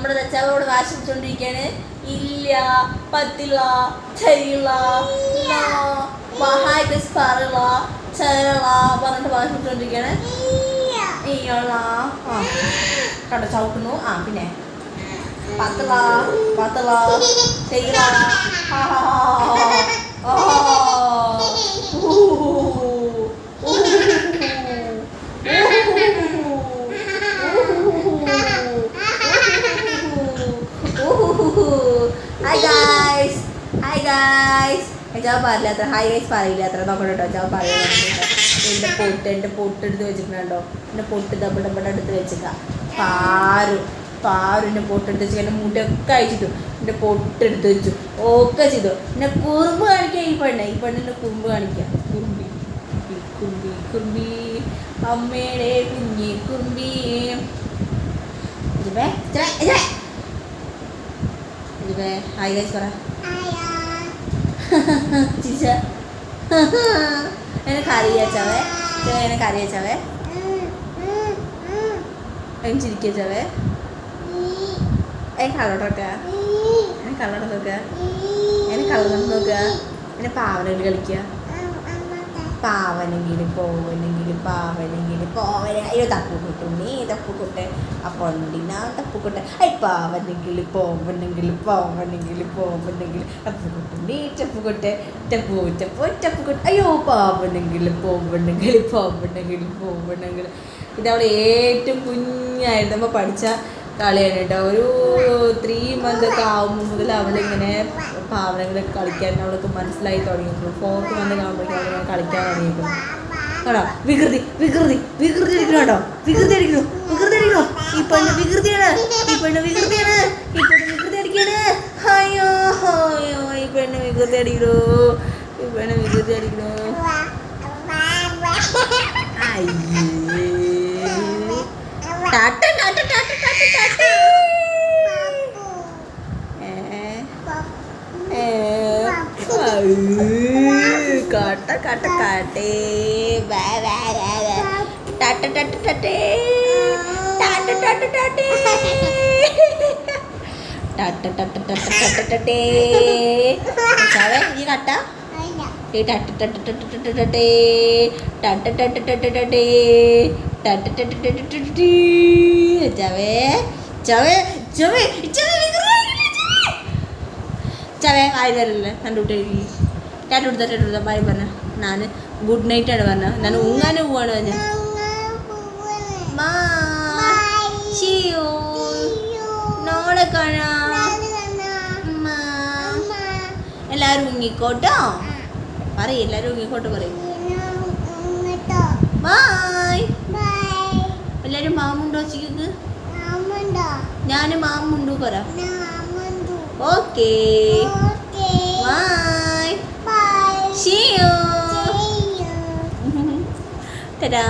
നമ്മുടെ ദച്ചാവോട് വാശി പിടിച്ചോണ്ടിരിക്കാണ്. ഇല്ല, പത്തില്ല, ചെയ്യില്ല, പറയില്ല, ചെയ്യല പറഞ്ഞിട്ട് വാശി പിടിച്ചോണ്ടിരിക്കാണ്. കണ്ടോ ചവിട്ടുന്നു. പിന്നെ പത്തല ചെയ്യില്ല. ജാവ് പറയില്ലാത്ര. ഹായ് ഗൈസ് പറയില്ല അത്ര. നോക്കണ്ട കേട്ടോ, ജാവ് പറയില്ല. എൻ്റെ പൊട്ട് എടുത്ത് വെച്ചിട്ടുണ്ടോ? എൻ്റെ പൊട്ട് ദബിടെ എടുത്ത് വെച്ചേക്കാം. പാരു പൊട്ടെടുത്ത് വെച്ചു. എൻ്റെ മുടിയൊക്കെ അയച്ചിട്ടു. എൻ്റെ പൊട്ടെടുത്ത് വെച്ചു. ഒക്കെ ചെയ്തു. എന്നെ കുറുമ്പ് കാണിക്കുക ഈ പെണ്ണിൻ്റെ കുറുമ്പ് കാണിക്കുക. കുറുമ്പി അമ്മയുടെ കുഞ്ഞി കുറുമ്പി. ഹായ് ഗൈസ് പറ. ചിരിച്ച എനക്ക് അറിയാച്ചവേ ചിരിക്കച്ചവേ കള്ളോട്ടൊക്കെ നോക്കുക. എന്നെ പാവനകൾ കളിക്കുക. പാവനെങ്കിൽ അയ്യോ തപ്പു കുട്ടെ അപ്പോൾ തപ്പുകുട്ടെ. പാവനെങ്കിൽ പോവനെങ്കിൽ തപ്പുകുട്ടെ ടപ്പുകുട്ടെ. അയ്യോ പാവനെങ്കിൽ പോവനെങ്കിൽ ഇതവൾ ഏറ്റവും കുഞ്ഞായിരുന്നു നമ്മൾ പഠിച്ച കളിയാണ് കേട്ടോ. ഒരു 3 months ഒക്കെ ആകുമ്പോൾ മുതൽ അവളിങ്ങനെ പാവനങ്ങളൊക്കെ കളിക്കാൻ അവൾക്ക് മനസ്സിലായി തുടങ്ങിയിട്ടുള്ളൂ. 4th month ആകുമ്പോഴേക്കും അവളിങ്ങനെ കളിക്കാൻ തുടങ്ങിയിട്ടുള്ളൂ. കേട്ടോ വികൃതി അടിക്കണം കേട്ടോ. വികൃതി അടിക്കണോ? ഈ പെണ്ണ് വികൃതിയാണ് അടിക്കാണ്. അയ്യോ ഈ പെണ്ണ് വികൃതി അടിക്കണോ? അയ്യേ ടാറ്റ ചവേ ആയി വരല്ലേ കണ്ടുവിട്ടേ. ടാറ്റ ബൈ പറഞ്ഞ. ഞാൻ ഗുഡ് നൈറ്റാണ് പറഞ്ഞ. ഞാൻ ഉങ്ങാൻ പോവാണ് പറഞ്ഞ. നോളെ കാണാം. എല്ലാരും ഉങ്ങിക്കോട്ടോ പറയും. പറയും ബായ്. എല്ലാരും മാമുണ്ടോ ചിക്ക്? ഞാൻ മാമുണ്ടു പറ. Okay bye. See you. Ta-da.